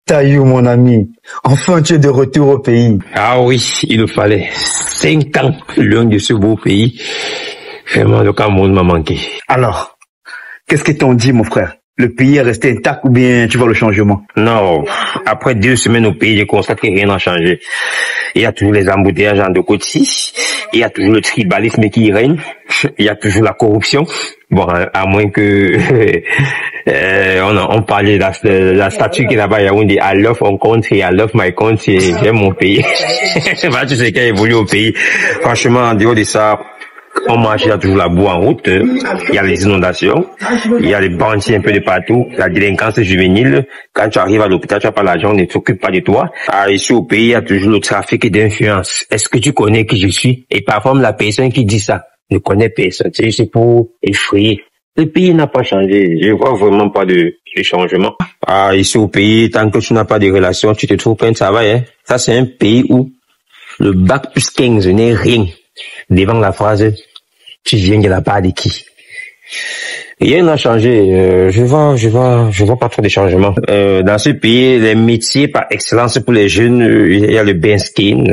Taïou, mon ami, enfin tu es de retour au pays. Ah oui, il le fallait. 5 ans loin de ce beau pays. Vraiment, le Cameroun m'a manqué. Alors, qu'est-ce que t'en dis, mon frère? Le pays est resté intact ou bien tu vois le changement? Non, après 2 semaines au pays, je constate que rien n'a changé. Il y a toujours les embouteillages en deux côtés. Il y a toujours le tribalisme qui règne. Il y a toujours la corruption. Bon, à moins que on parlait de la statue qui est là-bas, il y a dit I love mon country, I love my country, j'aime mon pays. Tu sais qu'il évolue au pays. Franchement, en dehors de ça, on marche, il y a toujours la boue en route, il y a les inondations, il y a les bandits un peu de partout, la délinquance juvénile. Quand tu arrives à l'hôpital, tu n'as pas l'argent, on ne s'occupe pas de toi. Ici au pays, il y a toujours le trafic d'influence. Est-ce que tu connais qui je suis? Et parfois, la personne qui dit ça ne connaît personne. C'est pour effrayer. Le pays n'a pas changé. Je vois vraiment pas de changement. Ici au pays, tant que tu n'as pas de relation, tu te trouves pas un travail. Hein. Ça, c'est un pays où le bac plus 15 n'est rien. Devant la phrase, tu viens de la part de qui? Rien n'a changé. Je vois pas trop de changements. Dans ce pays, les métiers par excellence pour les jeunes, il y a le benskin,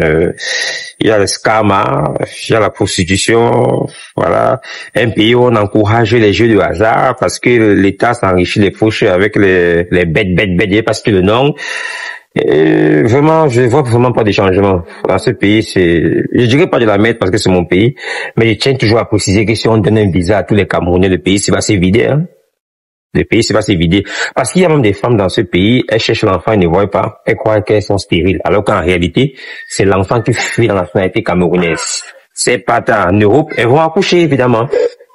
il y a le scama, il y a la prostitution, voilà. Un pays où on encourage les jeux de hasard parce que l'État s'enrichit les poches avec les bêtes, parce que le nom. Vraiment, je vois vraiment pas de changement. Dans ce pays, je dirais pas de la merde parce que c'est mon pays, mais je tiens toujours à préciser que si on donne un visa à tous les Camerounais, le pays, va s'évider, hein. Le pays, va s'évider. Parce qu'il y a même des femmes dans ce pays, elles cherchent l'enfant, elles ne voient pas, elles croient qu'elles sont stériles. Alors qu'en réalité, c'est l'enfant qui fuit dans la nationalité camerounaise. C'est pas tard. En Europe, elles vont accoucher, évidemment.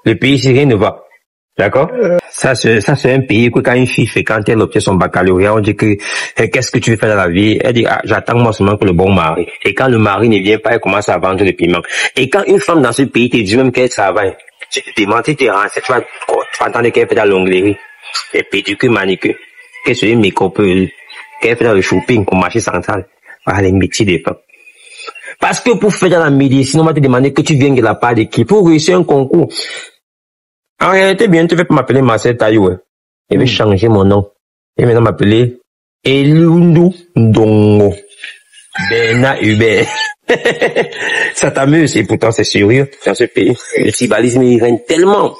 Le pays, si rien ne va. D'accord? Ça, c'est un pays que quand une fille fait, quand elle obtient son baccalauréat, on dit que, qu'est-ce que tu veux faire dans la vie? Elle dit, j'attends moi seulement que le bon mari. Et quand le mari ne vient pas, elle commence à vendre le piment. Et quand une femme dans ce pays te dit même qu'elle travaille, tu te demandes, tu te renseignes, tu vas entendre qu'elle fait de la l'onglerie, et pédicure, manicure, qu'elle se dit make-up, qu'elle fait dans le shopping au marché central. Ah, les métiers des femmes. Parce que pour faire dans la médecine, on va te demander que tu viens de la part de qui? Pour réussir un concours. En réalité, bien, tu veux pas m'appeler Marcel Taïou. Je vais changer mon nom. Et maintenant m'appeler Elundu Ndongo. Bernard Hubert. Ça t'amuse, et pourtant c'est sérieux dans ce pays. Le tribalisme, il règne tellement.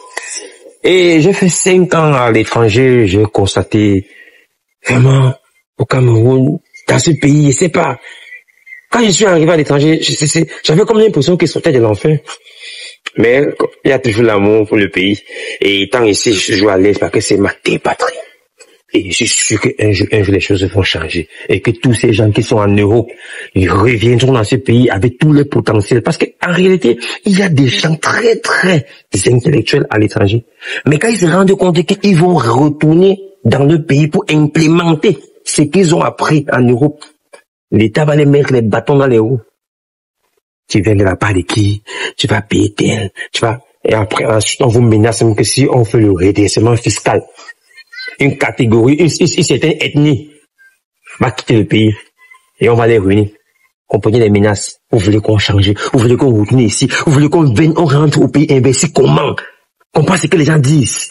Et j'ai fait 5 ans à l'étranger, j'ai constaté vraiment au Cameroun, dans ce pays, je sais pas. Quand je suis arrivé à l'étranger, j'avais comme l'impression qu'il sortait de l'enfer. Mais il y a toujours l'amour pour le pays. Et tant ici, je suis toujours à l'aise parce que c'est ma terre patrie. Et je suis sûr qu'un jour, les choses vont changer. Et que tous ces gens qui sont en Europe, ils reviendront dans ce pays avec tout le potentiel. Parce qu'en réalité, il y a des gens très, très intellectuels à l'étranger. Mais quand ils se rendent compte qu'ils vont retourner dans le pays pour implémenter ce qu'ils ont appris en Europe, l'État va les mettre les bâtons dans les roues. Tu viens de la part de qui? Tu vas payer tel, et après, ensuite, on vous menace même que si on fait le redressement fiscal, une catégorie, une certaine ethnie va quitter le pays, et on va les ruiner. Comprenez les menaces. Vous voulez qu'on change? Vous voulez qu'on retourne ici? Vous voulez qu'on vienne, on rentre au pays investi? Comment? Comprends ce que les gens disent.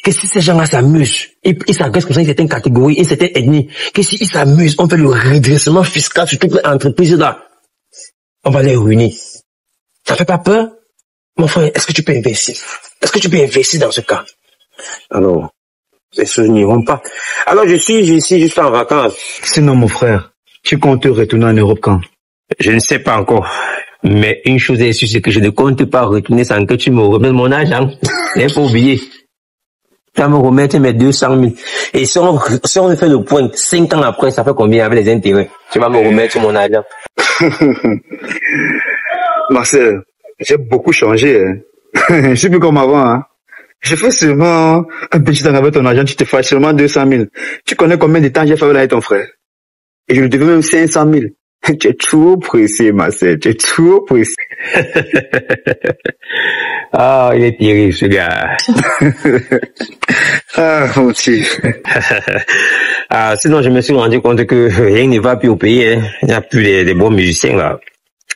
Que si ces gens-là s'amusent, ils s'agressent comme ça une certaine catégorie, une certaine ethnie, que si ils s'amusent, on fait le redressement fiscal sur toutes les entreprises là. On va les ruiner. Ça fait pas peur? Mon frère, est-ce que tu peux investir? Est-ce que tu peux investir dans ce cas? Alors, les choses n'iront pas. Alors, je suis ici juste en vacances. Sinon, mon frère, tu comptes retourner en Europe quand? Je ne sais pas encore. Mais une chose est sûre, c'est que je ne compte pas retourner sans que tu me remettes mon argent. N'est pas oublié. Tu vas me remettre mes 200 000. Et si on fait le point, 5 ans après, ça fait combien avec les intérêts? Tu vas me remettre mon argent. Marcel, j'ai beaucoup changé. Hein. Je suis plus comme avant. Hein. Je fais seulement un petit temps avec ton argent, tu te fais seulement 200 000. Tu connais combien de temps j'ai fait avec ton frère? Et je lui devais même 500 000. Tu es trop pressé, Marcel. Tu es trop pressé. Ah, il est terrible, ce gars. Ah, mon Dieu. Sinon, je me suis rendu compte que rien ne va plus au pays. Hein. Il n'y a plus des bons musiciens, là.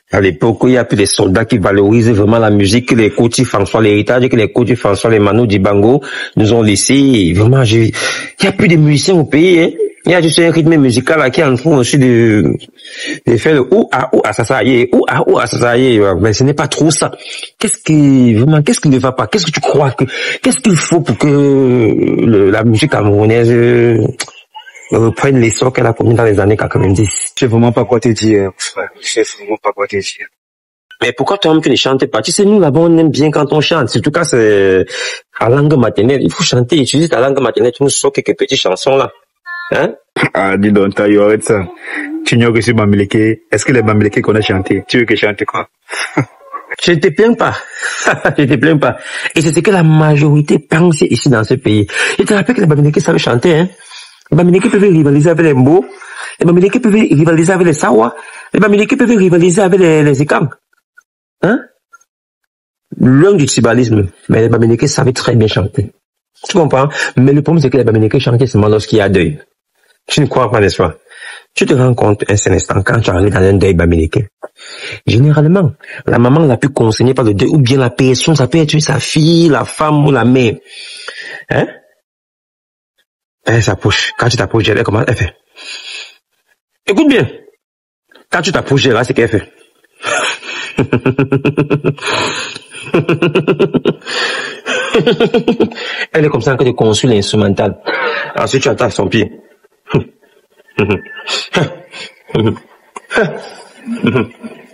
À l'époque, il n'y a plus des soldats qui valorisent vraiment la musique que les Koti François, l'héritage que les Koti François, les Manu Dibango nous ont laissé. Vraiment, il n'y a plus de musiciens au pays. Hein. Il y a juste un rythme musical là qui est en train aussi de faire le ça, ça y est, ça, ça y est. Mais ce n'est pas trop ça. Qu'est-ce qui ne va pas? Qu'est-ce que tu crois qu'est-ce qu'il faut pour que la musique camerounaise reprenne l'essor qu'elle a connu dans les années 90? Je sais vraiment pas quoi te dire, frère. Je sais vraiment pas quoi te dire. Mais pourquoi toi-même tu ne chantes pas? Tu sais, nous là-bas on aime bien quand on chante. En tout cas, c'est à langue maternelle. Il faut chanter, utiliser ta langue maternelle. Tu nous sors quelques petites chansons là. Hein? Ah, dis donc, Tayo, arrête ça. Tu ignores que c'est Bamileke. Est-ce que les Bamileke qu'on a chanté? Tu veux que je chante quoi? Je ne te plains pas. Je ne te plains pas. Et c'est ce que la majorité pense ici dans ce pays. Je te rappelle que les Bamileke savent chanter, hein. Les Bamileke peuvent rivaliser avec les Mbo. Les Bamileke peuvent rivaliser avec les Sawa. Les Bamileke peuvent rivaliser avec les Ekang. Hein? Loin du tribalisme. Mais les Bamileke savaient très bien chanter. Tu comprends? Mais le problème, c'est que les Bamileke chantent seulement lorsqu'il y a deuil. Tu ne crois pas, n'est-ce pas? Tu te rends compte un seul instant quand tu arrives dans un deuil Bamileke. Généralement, la maman la plus concernée par le deuil, ou bien la personne, ça peut être sa fille, la femme ou la mère. Hein? Elle s'approche. Quand tu t'approches, elle comment elle fait? Écoute bien. Quand tu t'approches, là, c'est qu'elle fait. Elle est comme ça en train de construire l'instrumental. Ensuite, tu attaques son pied.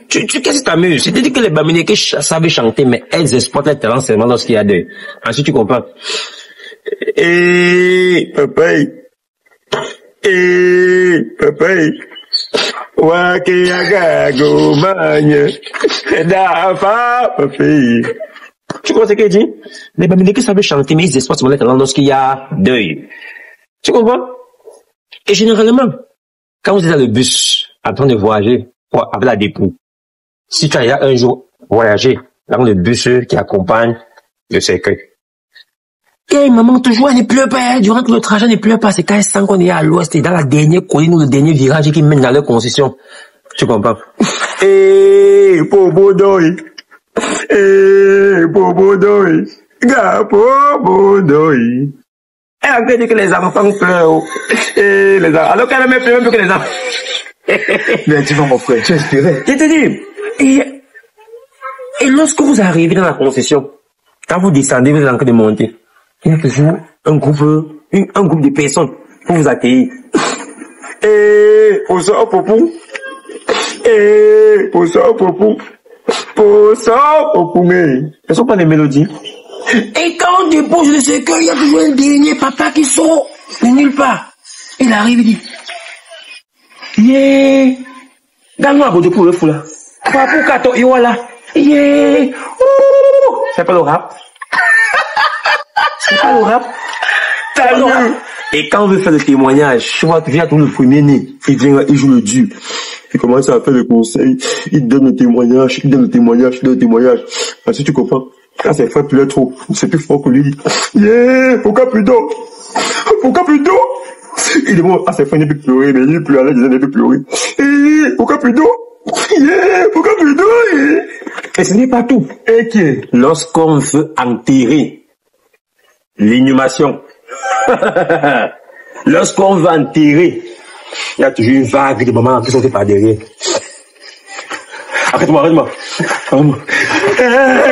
Qu'est-ce qui t'amuse? C'est-à-dire que les Bamileke savent chanter, mais elles exploitent les talents seulement lorsqu'il y a deux. Ensuite, tu comprends. Papa. Tu comprends ce qu'il dit? Les Bamileke savent chanter, mais ils exploitent seulement les talents lorsqu'il y a deuil. Tu comprends? Et généralement, quand vous êtes dans le bus, en train de voyager, avec la dépôt, si tu as un jour voyagé dans le bus qui accompagne le cercueil, et maman, toujours, elle ne pleure pas, durant tout le trajet, elle ne pleure pas, c'est quand elle sent qu'on est à l'ouest, et dans la dernière colline ou le dernier virage qui mène dans leur concession. Tu comprends? Pobodoi. Pobodoi. Pobodoi. Elle a dit que les enfants pleurent. Les enfants. Alors qu'elle même pleure plus que les enfants. Mais tu vois, mon frère, tu es inspiré. Je te dis. Et lorsque vous arrivez dans la concession, quand vous descendez, vous êtes en train de monter, il y a toujours un groupe de personnes pour vous accueillir. Posa popou. Posa popou. Posa popou, mais. Ce ne sont pas des mélodies. Et quand on dépose le cercueil, il y a toujours un dernier papa qui sort de nulle part. Il arrive, il dit, yeah, donne-moi un beau de pour le fou là. Papa, kato, et voilà. Yeah, c'est pas le rap. C'est pas le rap. Et quand on veut faire le témoignage, tu vois, tu viens tout le premier né, il joue le dur. Il commence à faire le conseil, il donne le témoignage, Ensuite, tu comprends. Quand c'est frère pleure trop, c'est plus fort que lui. Yeah, pourquoi plus d'eau? Il demande, ses frères ne peut pleurer, mais il pleure, il ne peut pleurer. Pourquoi plus d'eau? Yeah, pourquoi plus d'eau? Et ce n'est pas tout. Et que, lorsqu'on veut enterrer l'inhumation, lorsqu'on veut enterrer, il y a toujours une vague de moments qui sont par derrière. Arrête-moi.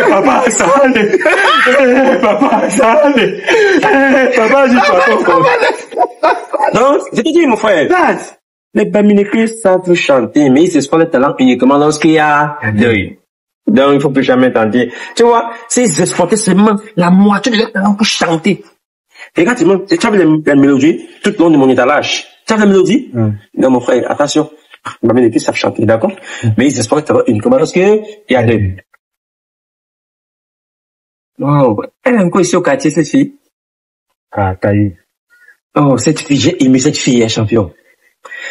Papa, ça allait. Papa, j'y pas. Non, je te dis, mon frère. Les Bamileke savent chanter, mais ils exploitent le talent uniquement lorsqu'il y a deuil. Donc, il ne faut plus jamais tenter. Tu vois, s'ils exploitaient seulement la moitié de leur talent pour chanter. Et quand tu as la mélodie, tout le long de mon étalage. Tu as la mélodie? Non, mon frère, attention. Les Bamileke savent chanter, d'accord? Mais ils exploitent le talent uniquement lorsqu'il y a deuil. Oh, elle est encore ici au quartier, cette fille. Ah, Taï. Oh, cette fille, j'ai aimé cette fille, champion.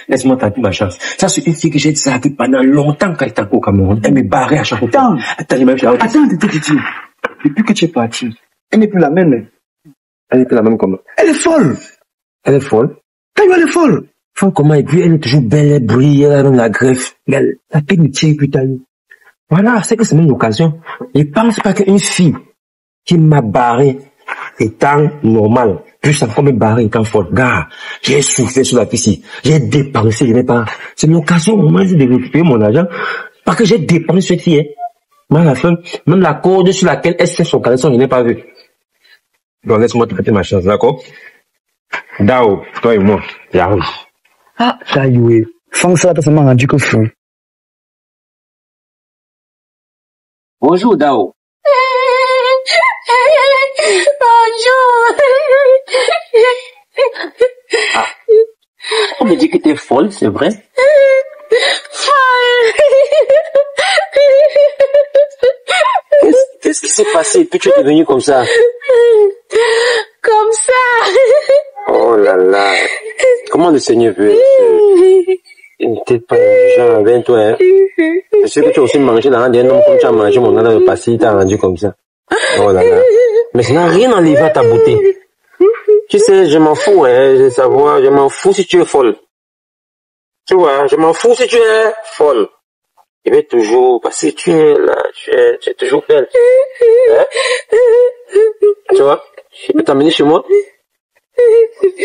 Laisse-moi tenter ma chance. Ça, c'est une fille que j'ai dit pendant longtemps quand elle était au Cameroun. Elle me barrait à chaque fois. Attends, depuis que tu es parti, elle n'est plus la même. Elle n'est plus la même comment? Elle est folle. Elle est folle? Taï, elle est folle. Folle comment? Et puis, elle est toujours belle, elle brille, elle a même la greffe. La tête me tient, putain. Voilà, c'est que c'est même l'occasion. Je pense pas qu'une fille qui m'a barré étant normale, Plus encore me barrer étant folle. Gars, j'ai souffert sur la piscine. J'ai dépensé, je n'ai pas. C'est l'occasion au moment de récupérer mon argent. Parce que j'ai dépensé cette fille. Hein. Moi, à la fin, même la corde sur laquelle elle fait son caleçon, je n'ai pas vu. Donc, laisse-moi traiter ma chance, d'accord? Dao, toi et moi, j'arrive. Ah, ça y est. Sans ça, ça m'a rendu que fou. Bonjour, Dao. Bonjour. Ah. On me dit que t'es folle, c'est vrai? Folle. Qu'est-ce qui s'est passé? Puis tu es devenue comme ça? Comme ça. Oh là là. Comment le Seigneur veut? Il n'était pas genre avec toi, hein? Je sais que tu as aussi mangé dans un homme comme tu as mangé mon gars dans le passé, il t'a rendu comme ça. Oh là là. Mais ça n'a rien enlevé à ta beauté. Tu sais, je m'en fous, hein, je savoir, je m'en fous si tu es folle. Tu vois, je m'en fous si tu es folle. Je vais toujours, parce que tu es là, tu es toujours belle. Hein? Tu vois? Je peux t'amener chez moi?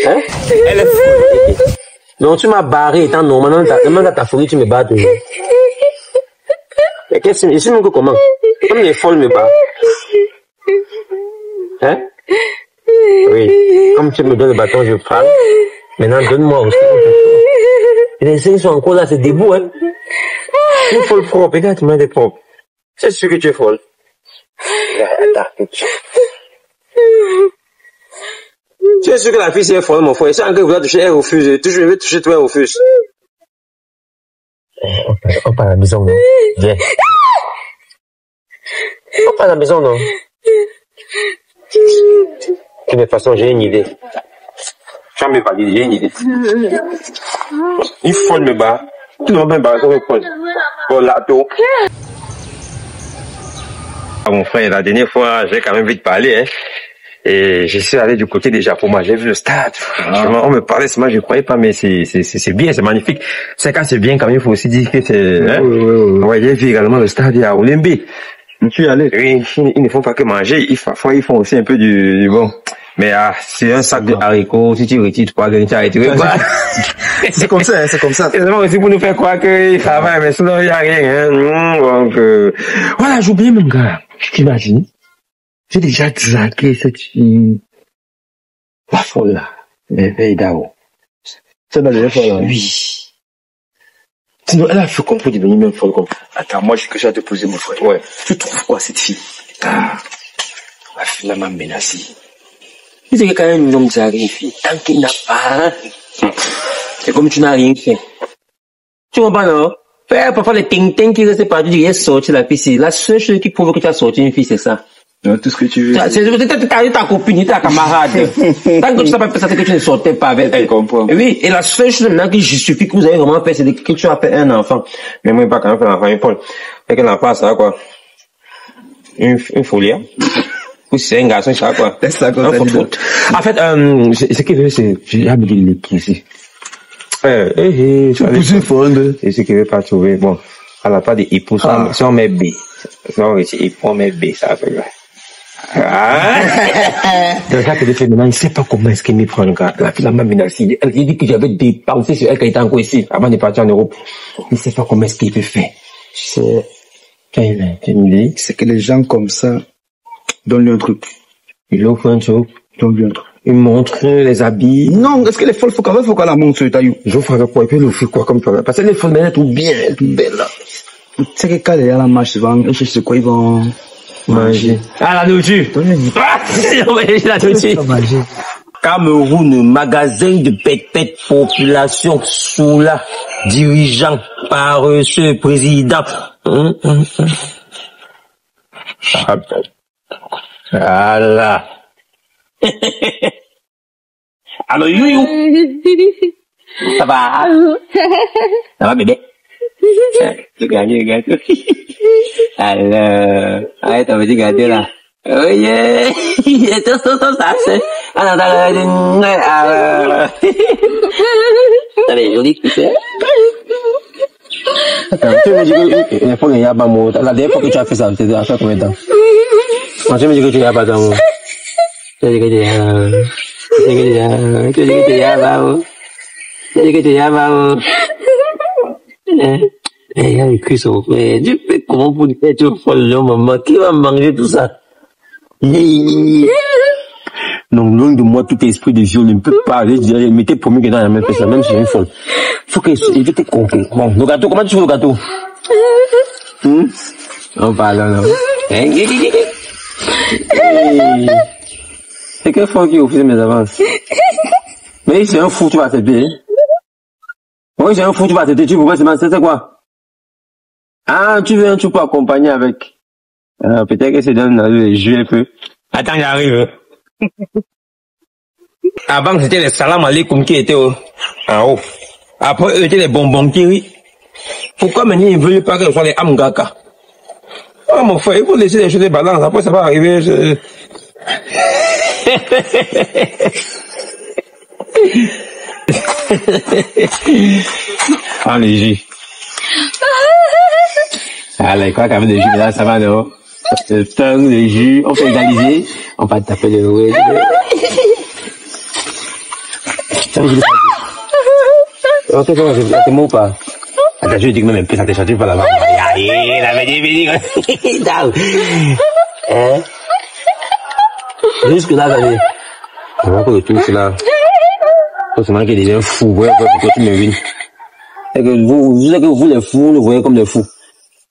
Hein? Elle est folle. Donc tu m'as barré étant normal, dans ta folie, tu me barres toujours. Mais qu'est-ce que je sais même que comment? Comme les folles me barrent. Hein? Oui. Comme tu me donnes le bâton, je parle. Maintenant, donne-moi aussi. Et les signes sont encore là, c'est debout, hein? Tu es folle propre, regarde, tu m'as des propres. C'est sûr que tu es folle. Attends. Tu es sûr que la fille c'est folle, mon frère. Si encore vous a touché, elle refuse. Toujours, je vais toucher toi, elle refuse. On part à la maison, non? Viens. On part à la maison, non? De toute façon, j'ai une idée. Tu me valider, j'ai une idée. Une folle me bat. Tu ne vas même pas me folle. Bon, là, tout. Mon frère, la dernière fois, j'ai quand même vite parlé, hein. Et je suis allé du côté des Japon. Moi, j'ai vu le stade. Franchement, on me parlait, moi, je croyais pas, mais c'est bien, c'est magnifique. C'est quand c'est bien, quand même, il faut aussi dire que c'est, hein. Ouais, j'ai vu également le stade à Olimbi. Tu y allais? Oui, ils ne font pas que manger. Parfois, ils font aussi un peu du bon. Mais, c'est un sac de haricots. Si tu retires 3 graines, tu arrêtes. C'est comme ça, hein, c'est comme ça. C'est vraiment aussi pour nous faire croire qu'ils travaillent, mais sinon, il n'y a rien, hein. Donc, voilà, j'ai oublié, mon gars. Tu t'imagines? J'ai déjà dragué cette fille. La folle, là. Mais Dao. C'est la dernière fois, là. Oui. Sinon, elle a fait qu'on peut devenir même folle comme ça. Attends, moi, j'ai que ça à te poser, mon frère. Ouais. Tu trouves quoi, cette fille? La fille m'a menacé. Tu sais que quand un homme drague une fille, tant qu'il n'a pas, c'est comme tu n'as rien fait. Tu comprends, non? Parfois, les ting-ting qui restent pas du sorti la piscine. La seule chose qui prouve que tu as sorti une fille, c'est ça. Non, tout ce que tu veux. C'est ta copine, ta camarade. Tant que tu n'as pas fait ça, c'est que tu ne sortais pas avec elle. Je comprends. Oui, et la seule chose maintenant qui justifie que vous avez vraiment fait, c'est que tu as fait un enfant. Mais moi, pas quand même fait un enfant, une Paul. Fait qu'elle n'a pas ça, quoi. Une folie, hein. Ou c'est un garçon, ça, quoi. Laisse la En fait, ce qu'il veut, c'est, j'ai hâte de l'équipe ici. C'est une folle. Et ce qu'il veut pas trouver, bon, elle n'a pas d'époux, si on met B. Si on met époux, on met B, ça fait vrai. C'est ça que je fais maintenant, il ne sait pas comment est-ce qu'il me prend le gars. La fille m'a menacé. Elle dit que j'avais dépensé sur elle quand il était encore ici, avant de partir en Europe. Il ne sait pas comment est-ce qu'il peut faire. C'est, c'est que les gens comme ça, donne-lui un truc. Il offre un truc. Donne-lui un truc. Une montre, les habits. Non, est-ce que les folles, faut qu'on la montre sur Taillou? J'offre avec quoi? Et puis, elle offre quoi comme toi? Parce que les folles, mais elles sont bien, elles sont belles, là. Tu sais que quand elle est à la marche, souvent, je sais quoi, ils vont manger. Ah, la nourriture! Ah, la nourriture! Cameroun, magasin de pète population sous la dirigeant par ce président. Voilà. Allô, Youyou. Ça va? Ça va, bébé? Tu gagnes. Alors, arrête, on va te gâter là. Oh yeah! C'est tout ça, c'est. Alors. Elle est jolie, tu sais. Attends, tu me dis que il faut qu'il y a pas mot. La dernière fois que tu as fait ça, c'était à combien de temps? Tu me dis que tu n'as pas d'amour. Tu me dis que tu Il a écrit son frère. Tu fais comment pour être folle, maman? Qui va manger tout ça? Non, loin de moi, tout esprit de viol ne peut pas. Je dirais, mettez promis que dans la même personne, même si j'ai une folle. Faut que je te comprenne. Bon, le gâteau, comment tu fais le gâteau? On parle, non. C'est quel fond qui offre mes avances? Mais c'est un fou, tu vas accepter. Oui, c'est un fou, tu vas accepter. Tu pourrais se c'est quoi? Ah, tu veux un truc pour accompagner avec. Peut-être que c'est dans le jeu un peu. Attends, j'arrive. Avant, c'était les salam alaikum qui étaient en haut. Après, c'était les bonbons kiri. Pourquoi maintenant ils ne veulent pas que ce soit les amgaka? Oh mon frère, il faut laisser les choses de balance. Après, ça va arriver. Ah, les jus. Allez, quoi qu'avec des jus, là, ça va, non? Les jus, on peut égaliser, on va taper le rouge. Ok, c'est bon ou pas? Attends, je dis que même un peu, ça t'est chanté par la main. Aïe, la médie, hein? Jusque là, allez. On va encore tout cela. C'est moi qui devient fou, ouais, pourquoi tu me vines? C'est que vous, les fous, le voyez comme des fous.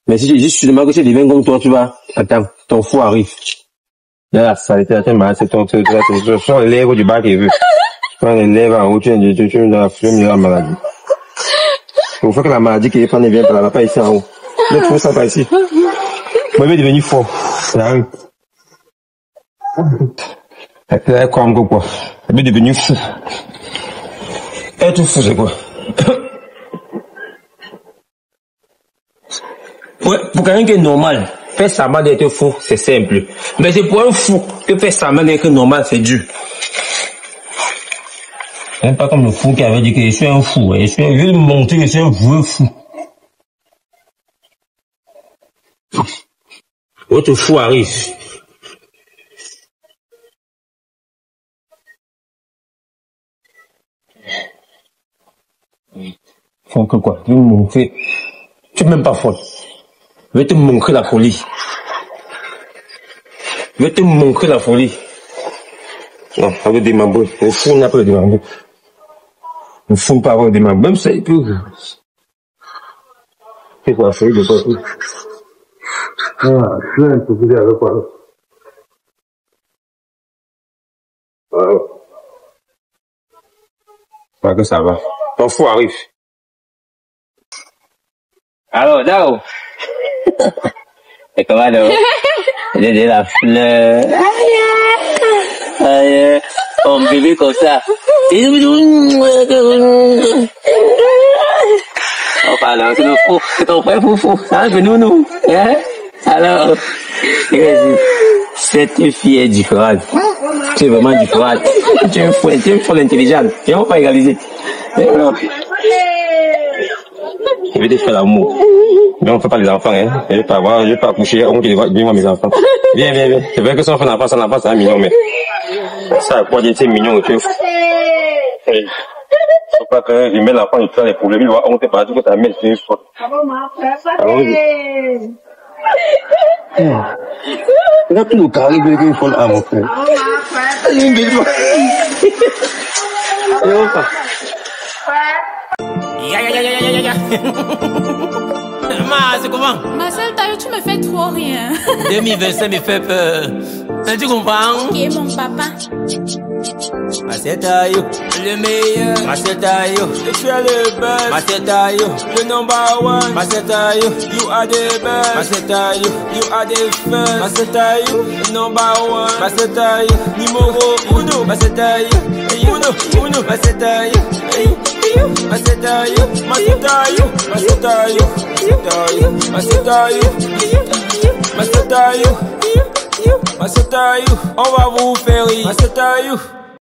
Mais si je suis que tu deviens comme toi, tu vas, attends, ton fou arrive. Là, ça a été atteint, c'est ton, ce sont les lèvres du bas qui veut. Tu prends les lèvres en haut, tu es la maladie. Il faut que la maladie qui est pas bien, elle va pas ici en haut. Ne trouve ça pas ici. Moi, je vais devenir fort. Ça arrive. C'est comme quoi. Je vais devenir fou. Être fou, c'est quoi? Ouais, pour quelqu'un qui est normal, faire semblant d'être fou, c'est simple. Mais c'est pour un fou que faire semblant d'être normal, c'est dur. C'est pas comme le fou qui avait dit que je suis un fou. Je vais montrer que je suis un vrai fou. Votre fou arrive. Faut que quoi? Tu me montrer. Tu n'es même pas folle. Je vais te montrer la folie. Je vais te montrer la folie. Non, ça veut démembrer. Le fou n'a pas le démembrer. Le fou n'a pas le démembrer. Même ça, il peut. C'est quoi la folie de quoi? Ah, je suis un peu plus avec quoi? Pas que ça va. Ton fou arrive. Alors, Dao. Et comment, Dao? J'ai la fleur. Aïe, on bébé comme ça. Oh, pardon, c'est le fou. C'est ton frère fou. Hein, c'est nous. Hein? Alors, cette fille est différente. Tu es vraiment différente. Tu es une folle intelligente. Et on va pas égaliser. Je vais te faire l'amour. Mais on ne fait pas les enfants, hein. Je vais pas accoucher, on va dire mes enfants. Viens. C'est vrai que si on fait un enfant, c'est un mignon, mais ça, quoi dire, c'est mignon, tu vois. Faut pas que je mets l'enfant, il fait les problèmes, il va honte partout que ta mère, c'est une faute. Regarde tout le carré que je fais à mon frère. C'est comment? Marcel Taillot, tu me fais trop rien. 2025 me fait peur. Tu comprends? Qui est mon papa? Marcel Taillot, le meilleur. Marcel Taillot, tu es le best. Marcel Taillot, le number one. Marcel Taillot, you are the best. Marcel Taillot, you are the first. Marcel Taillot, le number one. Marcel Taillot, numéro uno. Marcel Taillot, uno. Marcel Taillot, Marcel Taillot, Marcel Taillot, Marcel Taillot, Marcel Taillot, Marcel Taillot, Marcel Taillot, on va vous faire rire. Marcel Taillot.